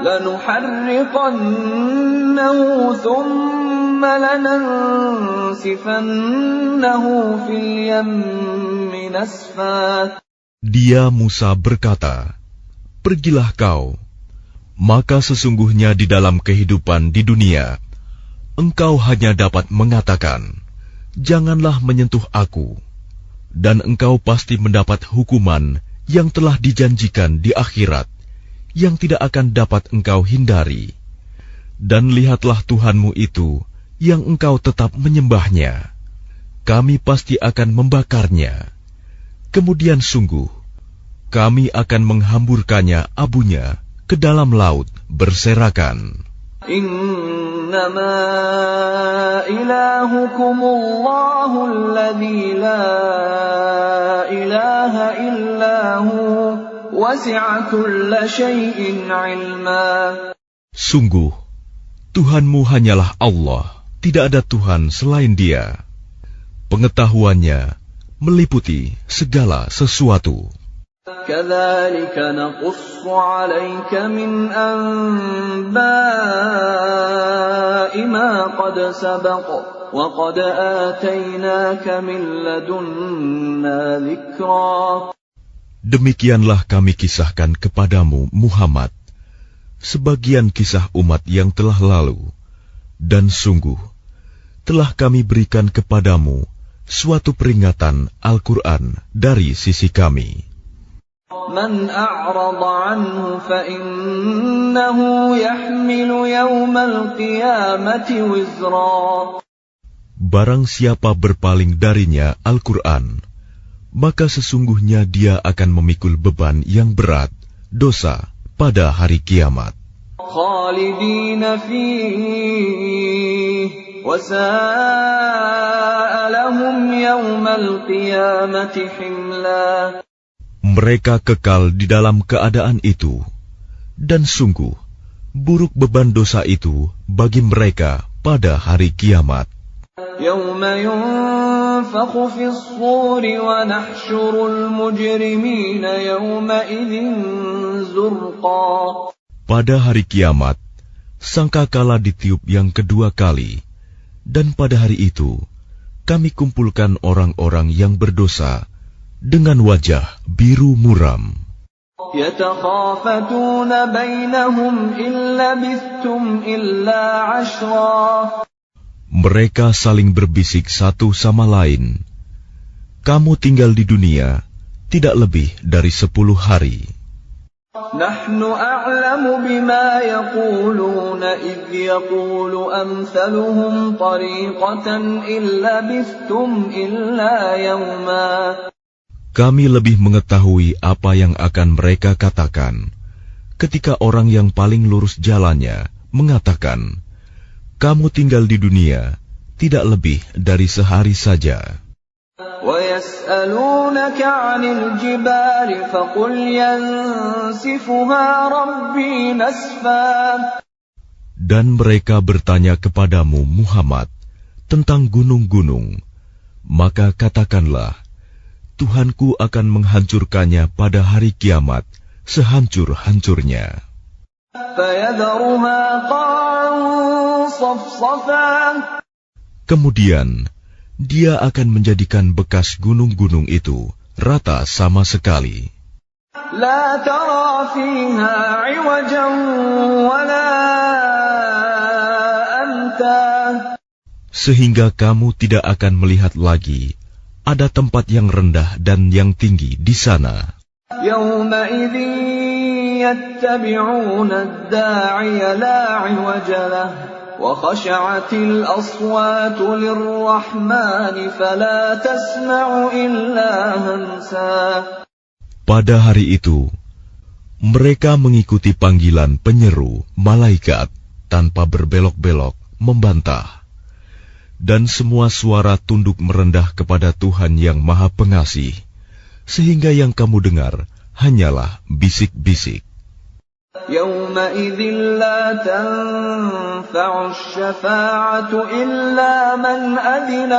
لنحرقنه ثم لننسفنه في اليم نسفا. Dia Musa berkata, pergilah kau, maka sesungguhnya di dalam kehidupan di dunia, engkau hanya dapat mengatakan, janganlah menyentuh aku, dan engkau pasti mendapat hukuman yang telah dijanjikan di akhirat, yang tidak akan dapat engkau hindari. Dan lihatlah Tuhanmu itu yang engkau tetap menyembahnya. Kami pasti akan membakarnya. Kemudian sungguh, kami akan menghamburkannya abunya ke dalam laut berserakan. Innama ilahukumullahu alladzi la ilaha illahu wasi'a kulla syai'in ilma. Sungguh, Tuhanmu hanyalah Allah, tidak ada Tuhan selain Dia. Pengetahuannya meliputi segala sesuatu. Kadzalika naqussu 'alaika min anba'i ma qad sabaqa wa qad atainaka min ladunna dzikra. Demikianlah kami kisahkan kepadamu, Muhammad, sebagian kisah umat yang telah lalu, dan sungguh telah kami berikan kepadamu suatu peringatan Al-Quran dari sisi kami. Man a'rada anhu fa innahu yahmilu yawmal qiyamati wizra. Barang siapa berpaling darinya Al-Quran, maka sesungguhnya dia akan memikul beban yang berat, dosa, pada hari kiamat. Khalidina fihi wa sa'a lahum yawmal qiyamati himla. Mereka kekal di dalam keadaan itu, dan sungguh buruk beban dosa itu bagi mereka pada hari kiamat. Yawma yunfakhu fis suri wa nahsyurul mujrimina yawma idzin zurqa. Pada hari kiamat, sangkakala ditiup yang kedua kali, dan pada hari itu kami kumpulkan orang-orang yang berdosa dengan wajah biru muram. Yatakhafatuna bainahum illa labithtum illa 'ashra. Mereka saling berbisik satu sama lain, kamu tinggal di dunia tidak lebih dari 10 hari. Nahnu a'lamu bima yaquluna idh yaqulu amthaluhum tariqatan illa labithtum illa yawma. Kami lebih mengetahui apa yang akan mereka katakan ketika orang yang paling lurus jalannya mengatakan, kamu tinggal di dunia tidak lebih dari sehari saja. وَيَسْأَلُونَكَ عَنِ الْجِبَالِ فَقُلْ يَنسِفُهَا رَبِّي نَسْفًا. Dan mereka bertanya kepadamu, Muhammad, tentang gunung-gunung, maka katakanlah, Tuhanku akan menghancurkannya pada hari kiamat sehancur-hancurnya. فَيَذَرُهَا قَاعًا صَفْصَفًا. Kemudian dia akan menjadikan bekas gunung-gunung itu rata sama sekali. لَا تَرَى فِيهَا عِوَجًا وَلَا أَمْتًا. Sehingga kamu tidak akan melihat lagi ada tempat yang rendah dan yang tinggi di sana. يَوْمَئِذٍ يَتَّبِعُونَ الدَّاعِيَ لَا عِوَجَ لَهُ وَخَشَعَتِ الْأَصْوَاتُ لِلرَّحْمَنِ فَلَا تَسْمَعُ إِلَّا هَمْسًا. Pada hari itu, mereka mengikuti panggilan penyeru malaikat tanpa berbelok-belok membantah. Dan semua suara tunduk merendah kepada Tuhan yang Maha Pengasih, sehingga yang kamu dengar hanyalah bisik-bisik. يَوْمَئِذٍ لَا تَنفَعُ الشَّفَاعَةُ إِلَّا مَنْ أَذِنَ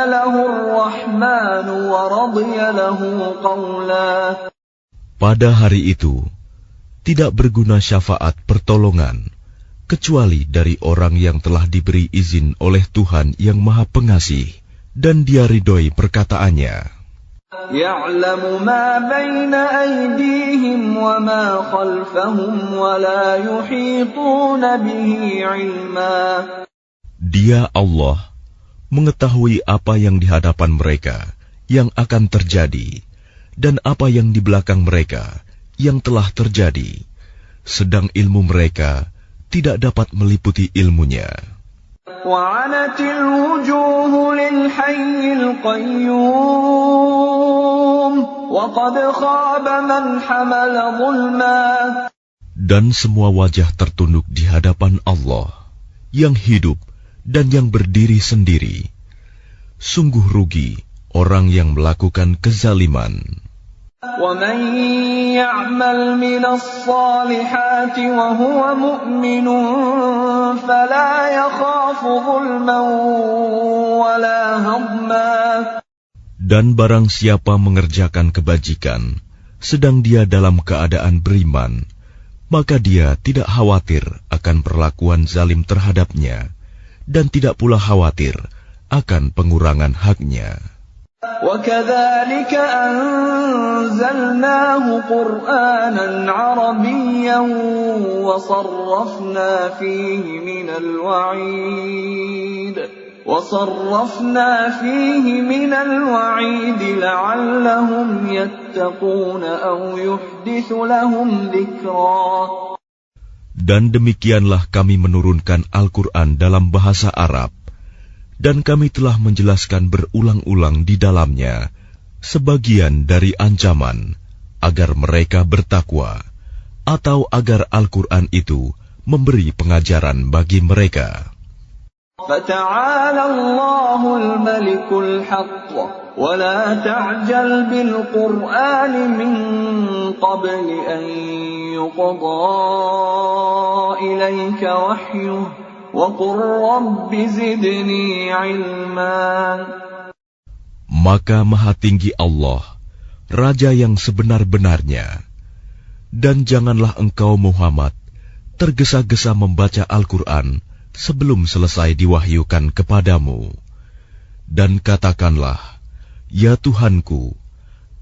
لَهُ الرَّحْمَنُ وَرَضِيَ لَهُ قَوْلًا. Pada hari itu, tidak berguna syafaat pertolongan, kecuali dari orang yang telah diberi izin oleh Tuhan yang Maha Pengasih, dan dia ridhoi perkataannya. يَعْلَمُ مَا بَيْنَ أَيْدِيهِمْ وَمَا خَلْفَهُمْ وَلَا يُحِيطُونَ بِهِ عِلْمًا. Dia Allah mengetahui apa yang di hadapan mereka, yang akan terjadi dan apa yang di belakang mereka yang telah terjadi, sedang ilmu mereka tidak dapat meliputi ilmunya. وَعَنَتِ الْوُجُوهُ لِلْحَيِّ الْقَيُّومِ وَقَدْ خَابَ مَنْ حَمَلَ ظُلْمًا. Dan semua wajah tertunduk di hadapan Allah yang hidup dan yang berdiri sendiri. Sungguh rugi orang yang melakukan kezaliman. وَمَنْ يَعْمَلْ مِنَ الصَّالِحَاتِ وَهُوَ مُؤْمِنٌ فَلَا يَخَافُ ظُلْمًا وَلَا هَضْمًا. Dan barang siapa mengerjakan kebajikan, sedang dia dalam keadaan beriman, maka dia tidak khawatir akan perlakuan zalim terhadapnya, dan tidak pula khawatir akan pengurangan haknya. وَكَذَلِكَ أَنزَلْنَاهُ قُرْآنًا عَرَبِيًّا وَصَرَّفْنَا فِيهِ مِنَ الْوَعِيدِ لَعَلَّهُمْ يَتَّقُونَ أَوْ يُحْدِثُ لَهُمْ ذِكْرًا. Dan demikianlah kami menurunkan Al-Quran dalam bahasa Arab, dan kami telah menjelaskan berulang-ulang di dalamnya sebagian dari ancaman agar mereka bertakwa, atau agar Al-Quran itu memberi pengajaran bagi mereka. فَتَعَالَى اللَّهُ الْمَلِكُ الْحَقُّ وَلَا تَعْجَلْ بِالْقُرْآنِ مِنْ قَبْلِ أَنْ يُقْضَى إِلَيْكَ وَحْيُهُ وَقُلْ رَبِّ زِدْنِي عِلْمًا. Maka Maha Tinggi Allah, Raja yang sebenar-benarnya, dan janganlah engkau Muhammad tergesa-gesa membaca Al-Quran sebelum selesai diwahyukan kepadamu. Dan katakanlah, ya Tuhanku,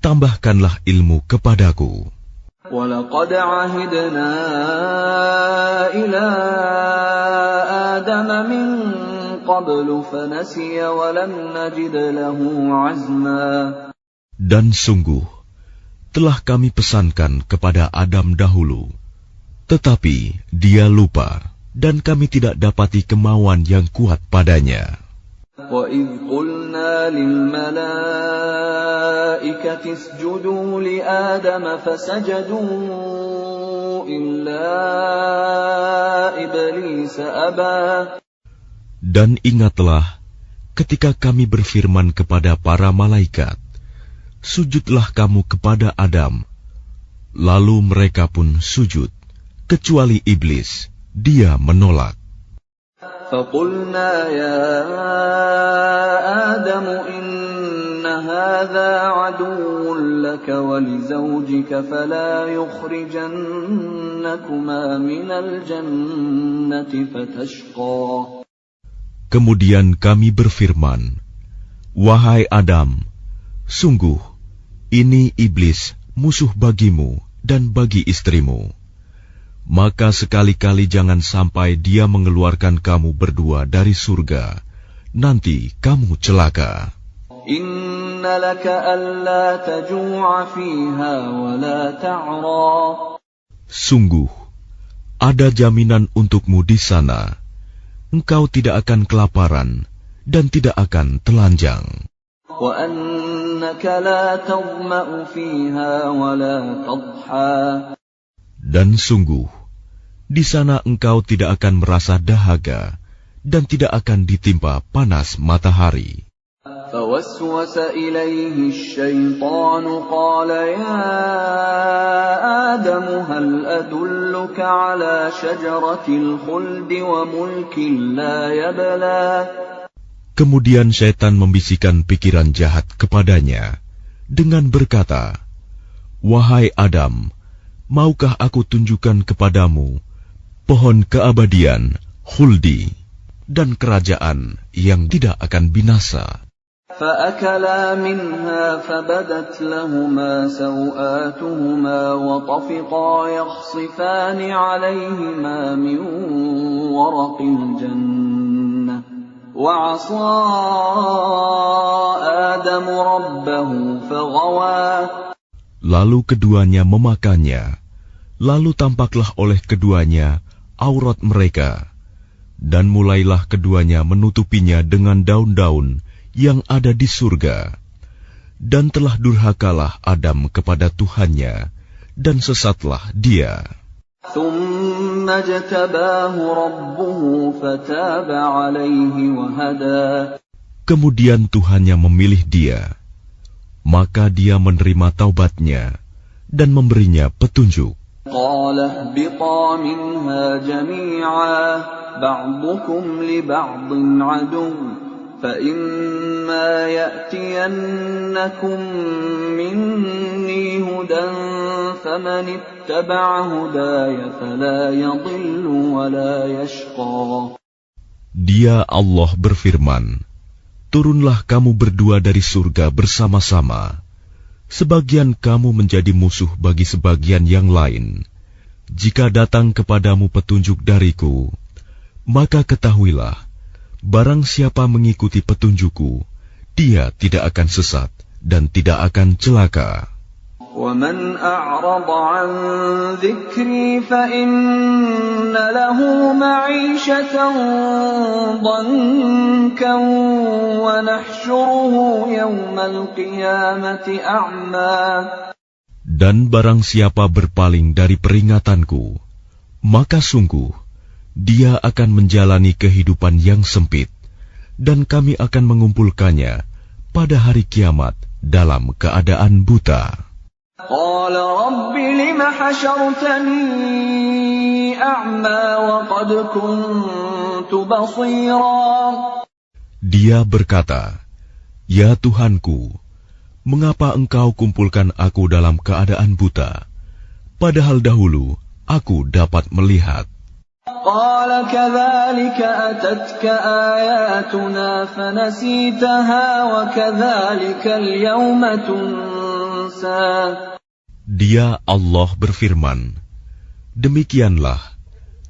tambahkanlah ilmu kepadaku. وَلَقَدْ عَهِدْنَا إِلَىٰ آدَمَ مِنْ قَبْلُ فَنَسِيَ وَلَمْ نَجِدْ لَهُ عَزْمًا. Dan sungguh, telah kami pesankan kepada Adam dahulu, tetapi dia lupa, dan kami tidak dapati kemauan yang kuat padanya. وَإِذْ قُلْنَا لِلْمَلَائِكَةِ اسْجُدُوا لِآدَمَ فَسَجَدُوا إِلَّا إِبْلِيسَ أَبَى. Dan ingatlah ketika kami berfirman kepada para malaikat, sujudlah kamu kepada Adam. Lalu mereka pun sujud, kecuali iblis, dia menolak. فَقُلْنَا يَا آدَمُ إِنَّ هَذَا عَدُوٌّ لَكَ وَلِزَوْجِكَ فَلَا يُخْرِجَنَّكُمَا مِنَ الْجَنَّةِ فَتَشْقَى. Kemudian kami berfirman, wahai Adam, sungguh ini iblis musuh bagimu dan bagi istrimu. Maka sekali-kali jangan sampai dia mengeluarkan kamu berdua dari surga, nanti kamu celaka. Inna laka alla taju'a fiha wa la ta'ra. Sungguh, ada jaminan untukmu di sana. Engkau tidak akan kelaparan dan tidak akan telanjang. Wa annaka la tadma'u fiha wa la tadha. Dan sungguh, di sana engkau tidak akan merasa dahaga dan tidak akan ditimpa panas matahari. فَوَسْوَسَ إِلَيْهِ الشَّيْطَانُ قَالَ يَا آدَمُ هَلْ أَدُلُّكَ عَلَى شَجَرَةِ الْخُلْدِ وَمُلْكٍ لَا يَبْلَى. Kemudian syaitan membisikkan pikiran jahat kepadanya dengan berkata, wahai Adam, maukah aku tunjukkan kepadamu pohon keabadian, khuldi, dan kerajaan yang tidak akan binasa? فَأَكَلَا مِنْهَا فَبَدَتْ لَهُمَا سَوْآتُهُمَا وَطَفِقَا يَخْصِفَانِ عَلَيْهِمَا مِنْ وَرَقِ الْجَنَّةِ وَعَصَىٰ آدم ربه فغوى. Lalu keduanya memakannya. Lalu tampaklah oleh keduanya aurat mereka. Dan mulailah keduanya menutupinya dengan daun-daun yang ada di surga. Dan telah durhakalah Adam kepada Tuhannya, dan sesatlah dia. ثم اجتباه ربه فتاب عليه وهدى. Kemudian Tuhannya memilih dia, maka dia menerima taubatnya dan memberinya petunjuk. قال اهبطا منها جميعا بعضكم لبعض عدو فإما يأتينكم مني هدى فمن اتبع هداي فلا يضل ولا يشقى. Dia Allah berfirman, turunlah kamu berdua dari surga bersama-sama. Sebagian kamu menjadi musuh bagi sebagian yang lain. Jika datang kepadamu petunjuk dariku, maka ketahuilah, barang siapa mengikuti petunjukku, dia tidak akan sesat dan tidak akan celaka. وَمَنْ أَعْرَضَ عَنْ ذِكْرِي فَإِنَّ لَهُ مَعِيشَةً ضَنكًا وَنَحْشُرُهُ يَوْمَ الْقِيَامَةِ أَعْمَى. Dan barang siapa berpaling dari peringatanku, maka sungguh dia akan menjalani kehidupan yang sempit, dan kami akan mengumpulkannya pada hari kiamat dalam keadaan buta. قال رب لم حشرتني أعمى وقد كنت بصيرا. Dia berkata, ya Tuhanku, mengapa engkau kumpulkan aku dalam keadaan buta, padahal dahulu aku dapat melihat. قال كذلك أتتك آياتنا فنسيتها وكذلك اليوم تنسى. Dia Allah berfirman, demikianlah,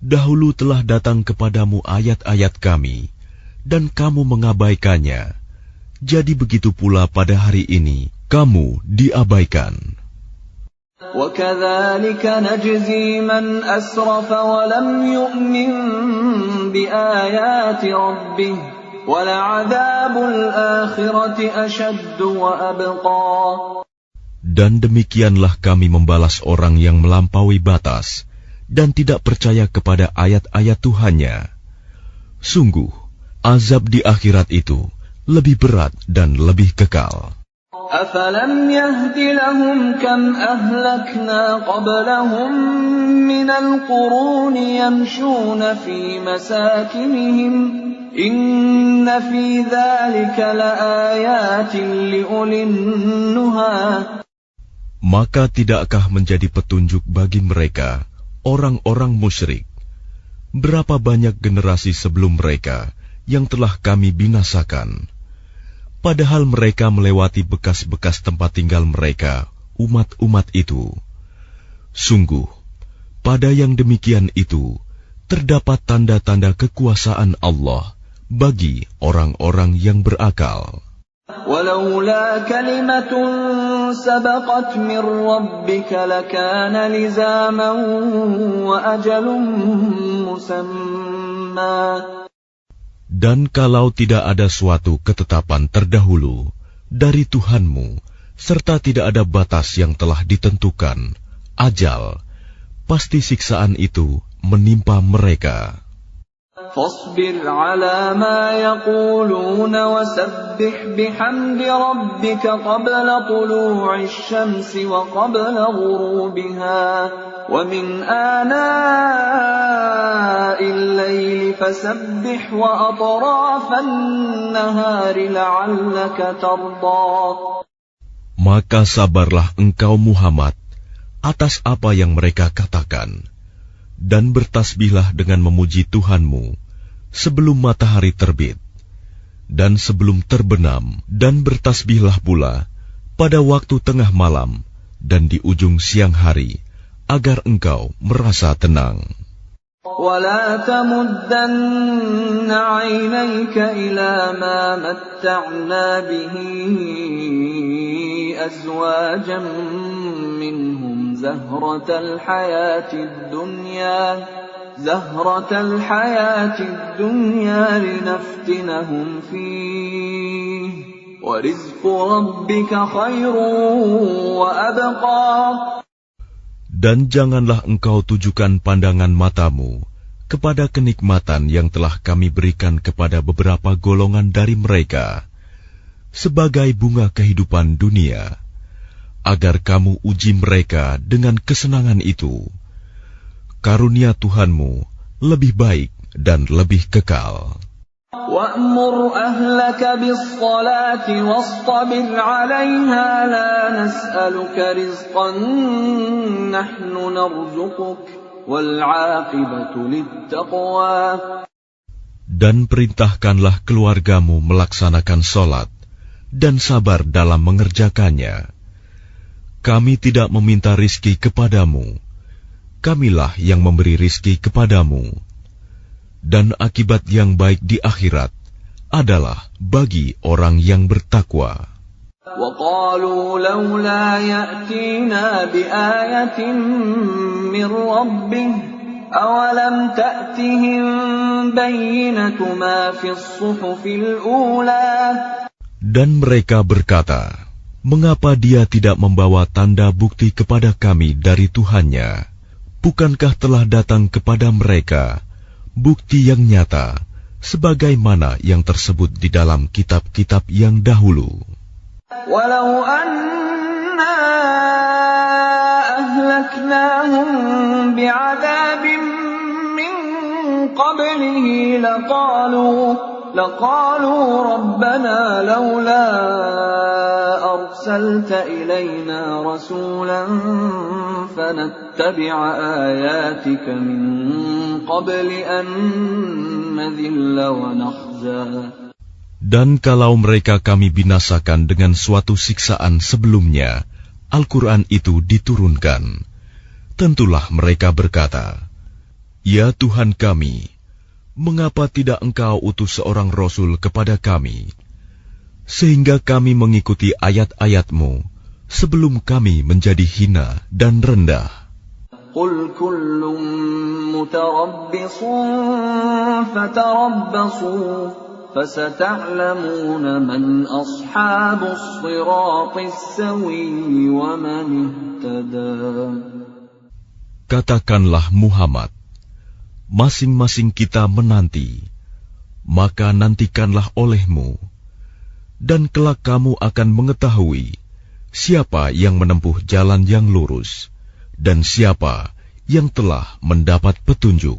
dahulu telah datang kepadamu ayat-ayat kami, dan kamu mengabaikannya. Jadi begitu pula pada hari ini, kamu diabaikan. وَكَذَلِكَ نَجْزِي مَنْ أَسْرَفَ وَلَمْ يُؤْمِنْ بِآيَاتِ رَبِّهِ وَلَعَذَابُ الْآخِرَةِ أَشَدُّ وَأَبْقَى. Dan demikianlah kami membalas orang yang melampaui batas dan tidak percaya kepada ayat-ayat Tuhannya. Sungguh, azab di akhirat itu lebih berat dan lebih kekal. أَفَلَمْ يَهْدِ لَهُمْ كَمْ أَهْلَكْنَا قَبْلَهُمْ مِنَ الْقُرُونِ يَمْشُونَ فِي مَسَاكِنِهِمْ إِنَّ فِي ذَلِكَ لَآيَاتٍ لِأُولِي النُّهَى. Maka tidakkah menjadi petunjuk bagi mereka, orang-orang musyrik, berapa banyak generasi sebelum mereka yang telah kami binasakan, padahal mereka melewati bekas-bekas tempat tinggal mereka, umat-umat itu. Sungguh, pada yang demikian itu, terdapat tanda-tanda kekuasaan Allah bagi orang-orang yang berakal. وَلَوْلَا كَلِمَةٌ سَبَقَتْ مِنْ رَبِّكَ لَكَانَ لِزَامًا وَأَجَلٌ مُّسَمًّى. Dan kalau tidak ada suatu ketetapan terdahulu dari Tuhanmu, serta tidak ada batas yang telah ditentukan, ajal, pasti siksaan itu menimpa mereka. فاصبر على ما يقولون وسبح بحمد ربك قبل طلوع الشمس وقبل غروبها ومن آناء الليل فسبح وأطراف النهار لعلك ترضى. Maka sabarlah engkau Muhammad atas apa yang mereka katakan, dan bertasbihlah dengan memuji Tuhanmu sebelum matahari terbit dan sebelum terbenam, dan bertasbihlah pula pada waktu tengah malam dan di ujung siang hari, agar engkau merasa tenang. ولا تمدن عينيك إلى ما متعنا به أزواجا منهم زهرة الحياة الدنيا لنفتنهم فيه وَرِزْقُ رَبِّكَ خَيْرٌ وَأَبْقَى. Dan janganlah engkau tujukan pandangan matamu kepada kenikmatan yang telah kami berikan kepada beberapa golongan dari mereka sebagai bunga kehidupan dunia, agar kamu uji mereka dengan kesenangan itu. Karunia Tuhanmu lebih baik dan lebih kekal. وَأْمُرْ أَهْلَكَ بِالصَّلَاةِ وَاصْطَبِرْ عَلَيْهَا لَا نَسْأَلُكَ رِزْقًا نَحْنُ نَرْزُقُكَ وَالْعَاقِبَةُ لِلتَّقْوَى. Dan perintahkanlah keluargamu melaksanakan sholat dan sabar dalam mengerjakannya. Kami tidak meminta rizki kepadamu, kamilah yang memberi rizki kepadamu. Dan akibat yang baik di akhirat adalah bagi orang yang bertakwa. وَقَالُوا لَوْلَا يَأْتِينَا بِآيَةٍ مِّن رَّبِّهِ أَوَلَمْ تَأْتِهِم بَيِّنَةُ مَا فِي الصُّحُفِ الْأُولَى. Dan mereka berkata, mengapa dia tidak membawa tanda bukti kepada kami dari Tuhannya? Bukankah telah datang kepada mereka bukti yang nyata, sebagaimana yang tersebut di dalam kitab-kitab yang dahulu. Walau anna ahlaknahum bi'adabin min qablihi laqalu rabbana lawla arsalta ilayna rasulan fanattabi'a ayatika min qabli an nadhilla wa nakhza. Dan kalau mereka kami binasakan dengan suatu siksaan sebelumnya, Al-Quran itu diturunkan, tentulah mereka berkata, Ya Tuhan kami, mengapa tidak Engkau utus seorang Rasul kepada kami, sehingga kami mengikuti ayat-ayat-Mu sebelum kami menjadi hina dan rendah. Qul kullun mutarabbisun fatarabbasu fasata'lamuna man ashabus siratis sawiyyi wa man ihtada. Katakanlah Muhammad, masing-masing kita menanti, maka nantikanlah olehmu, dan kelak kamu akan mengetahui siapa yang menempuh jalan yang lurus, dan siapa yang telah mendapat petunjuk.